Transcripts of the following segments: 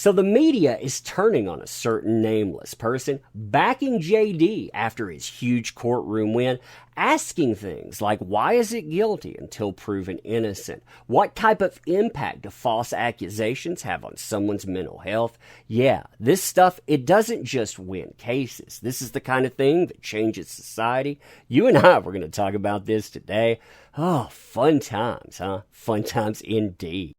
So the media is turning on a certain nameless person, backing JD after his huge courtroom win, asking things like, why is it guilty until proven innocent? What type of impact do false accusations have on someone's mental health? Yeah, this stuff, it doesn't just win cases. This is the kind of thing that changes society. You and I, we're going to talk about this today. Oh, fun times, huh? Fun times indeed.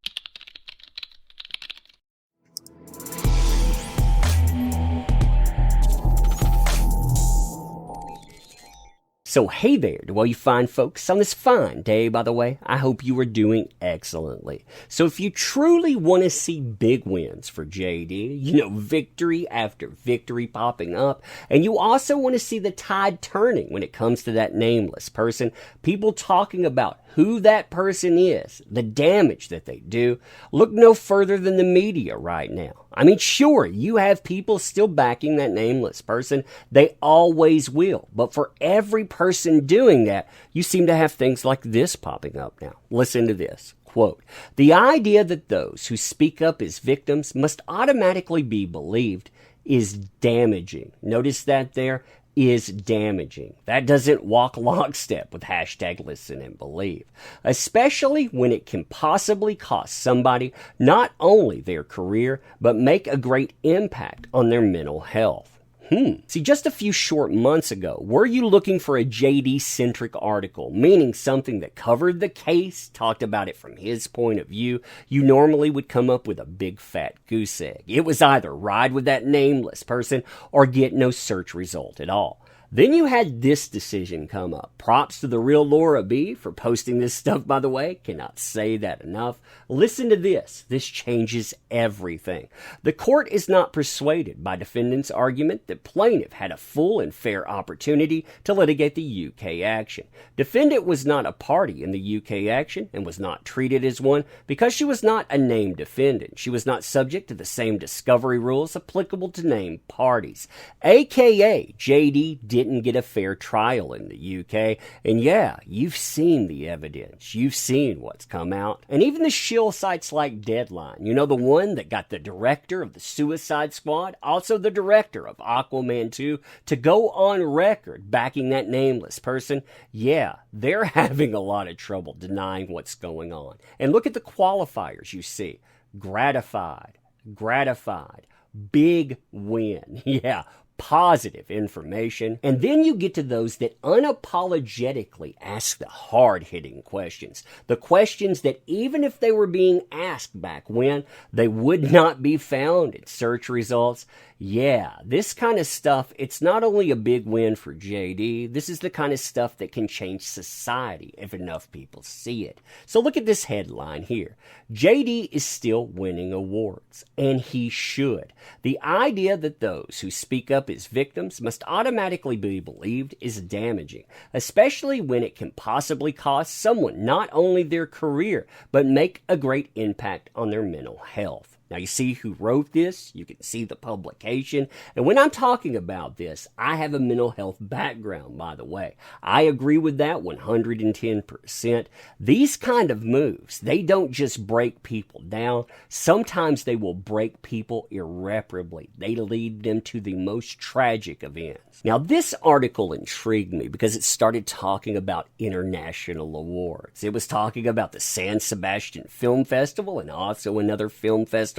So hey there to all you fine folks on this fine day, by the way. I hope you are doing excellently. So if you truly want to see big wins for JD, victory after victory popping up, and you also want to see the tide turning when it comes to that nameless person, people talking about who that person is, the damage that they do, look no further than the media right now. I mean, sure, you have people still backing that nameless person. They always will. But for every person doing that, you seem to have things like this popping up now. Listen to this. Quote, the idea that those who speak up as victims must automatically be believed is damaging. Notice that there? Is damaging. That doesn't walk lockstep with hashtag listen and believe, especially when it can possibly cost somebody not only their career, but make a great impact on their mental health. See, just a few short months ago, were you looking for a JD-centric article, meaning something that covered the case, talked about it from his point of view, you normally would come up with a big fat goose egg. It was either ride with that nameless person or get no search result at all. Then you had this decision come up. Props to the real Laura B for posting this stuff, by the way. Cannot say that enough. Listen to this. This changes everything. The court is not persuaded by defendant's argument that plaintiff had a full and fair opportunity to litigate the UK action. Defendant was not a party in the UK action and was not treated as one because she was not a named defendant. She was not subject to the same discovery rules applicable to named parties. AKA, JD didn't get a fair trial in the UK. And yeah, you've seen the evidence. You've seen what's come out. And even the shill sites like Deadline, the one that got the director of the Suicide Squad, also the director of Aquaman 2, to go on record backing that nameless person. Yeah, they're having a lot of trouble denying what's going on. And look at the qualifiers you see. Gratified, big win. Yeah. Positive information. And then you get to those that unapologetically ask the hard-hitting questions. The questions that even if they were being asked back when, they would not be found in search results. Yeah, this kind of stuff, it's not only a big win for JD, this is the kind of stuff that can change society if enough people see it. So look at this headline here. JD is still winning awards, and he should. The idea that those who speak up as victims must automatically be believed is damaging, especially when it can possibly cost someone not only their career, but make a great impact on their mental health. Now, you see who wrote this, you can see the publication, and when I'm talking about this, I have a mental health background, by the way. I agree with that 110%. These kind of moves, they don't just break people down, sometimes they will break people irreparably. They lead them to the most tragic events. Now, this article intrigued me because it started talking about international awards. It was talking about the San Sebastian Film Festival and also another film festival,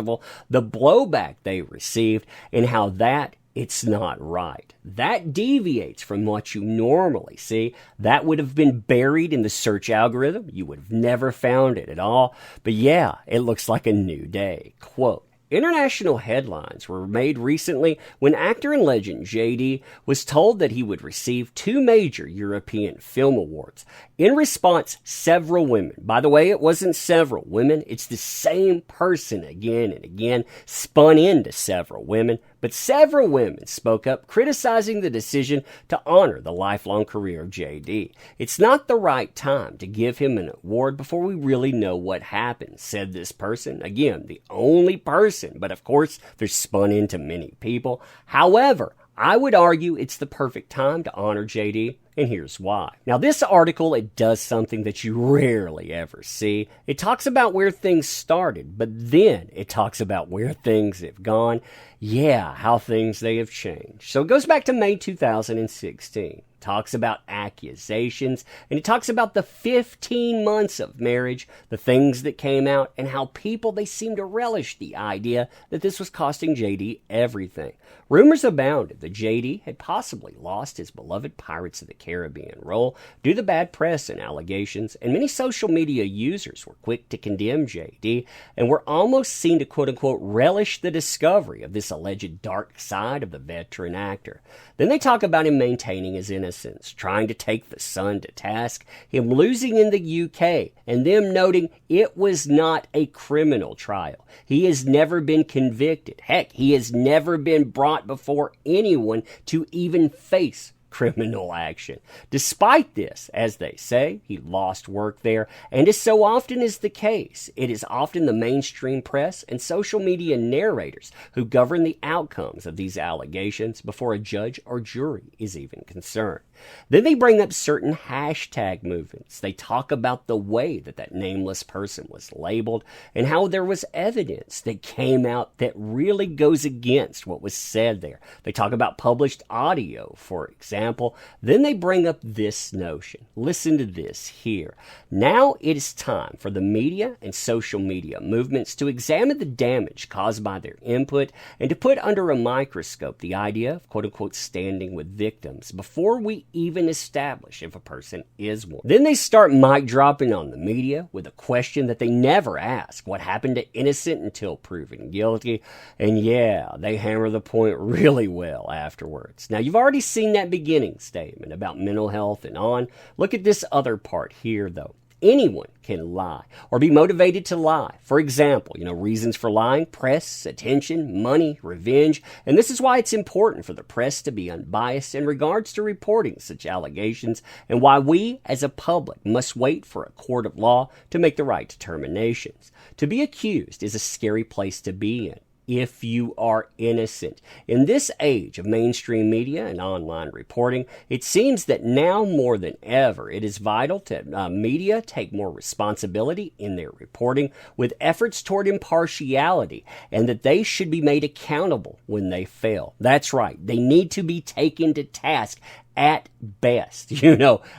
the blowback they received, and how that it's not right. That deviates from what you normally see. That would have been buried in the search algorithm. You would have never found it at all. But yeah, it looks like a new day. Quote, international headlines were made recently when actor and legend JD was told that he would receive 2 major European film awards. In response, several women, by the way, it wasn't several women, it's the same person again and again, spun into several women, but several women spoke up criticizing the decision to honor the lifelong career of JD. It's not the right time to give him an award before we really know what happened, said this person. Again, the only person, but of course, they're spun into many people. However, I would argue it's the perfect time to honor JD. and here's why. Now, this article, it does something that you rarely ever see. It talks about where things started, but then it talks about where things have gone. Yeah, how things they have changed. So it goes back to May 2016. Talks about accusations, and it talks about the 15 months of marriage, the things that came out, and how people, they seem to relish the idea that this was costing JD everything. Rumors abounded that JD had possibly lost his beloved Pirates of the Caribbean role due to the bad press and allegations, and many social media users were quick to condemn JD and were almost seen to quote-unquote relish the discovery of this alleged dark side of the veteran actor. Then they talk about him maintaining his innocence, trying to take the Sun to task, him losing in the UK, and them noting it was not a criminal trial. He has never been convicted. Heck, he has never been brought before anyone to even face criminal action. Despite this, as they say, he lost work there, and as so often is the case, it is often the mainstream press and social media narrators who govern the outcomes of these allegations before a judge or jury is even concerned. Then they bring up certain hashtag movements. They talk about the way that nameless person was labeled and how there was evidence that came out that really goes against what was said there. They talk about published audio, for example. Then they bring up this notion. Listen to this here. Now it is time for the media and social media movements to examine the damage caused by their input and to put under a microscope the idea of quote-unquote standing with victims before we even establish if a person is one. Then they start mic dropping on the media with a question that they never ask: what happened to innocent until proven guilty? And yeah, they hammer the point really well afterwards. Now, you've already seen that beginning statement about mental health and on. Look at this other part here, though. Anyone can lie or be motivated to lie. For example, reasons for lying: press, attention, money, revenge. And this is why it's important for the press to be unbiased in regards to reporting such allegations, and why we as a public must wait for a court of law to make the right determinations. To be accused is a scary place to be in if you are innocent. In this age of mainstream media and online reporting, it seems that now more than ever, it is vital that media take more responsibility in their reporting with efforts toward impartiality, and that they should be made accountable when they fail. That's right. They need to be taken to task. At best,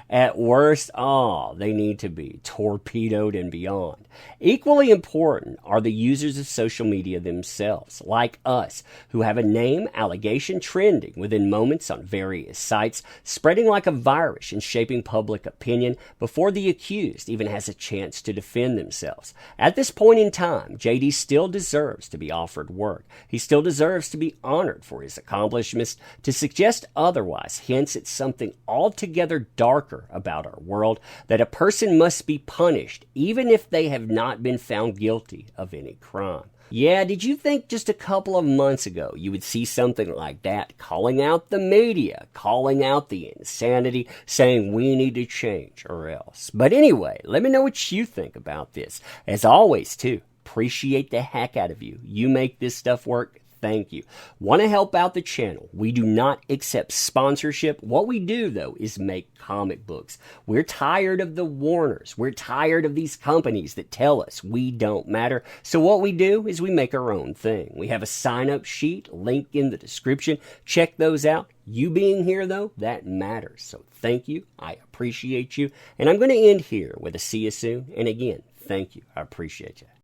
at worst, they need to be torpedoed and beyond. Equally important are the users of social media themselves, like us, who have a name allegation trending within moments on various sites, spreading like a virus and shaping public opinion before the accused even has a chance to defend themselves. At this point in time, JD still deserves to be offered work. He still deserves to be honored for his accomplishments. To suggest otherwise hints at something altogether darker about our world, that a person must be punished even if they have not been found guilty of any crime. Yeah, did you think just a couple of months ago you would see something like that, calling out the media, calling out the insanity, saying we need to change or else? But anyway, let me know what you think about this. As always, too, appreciate the heck out of you. You make this stuff work. Thank you. Want to help out the channel? We do not accept sponsorship. What we do, though, is make comic books. We're tired of the Warners. We're tired of these companies that tell us we don't matter. So what we do is we make our own thing. We have a sign-up sheet, link in the description. Check those out. You being here, though, that matters. So thank you. I appreciate you. And I'm going to end here with a see you soon. And again, thank you. I appreciate you.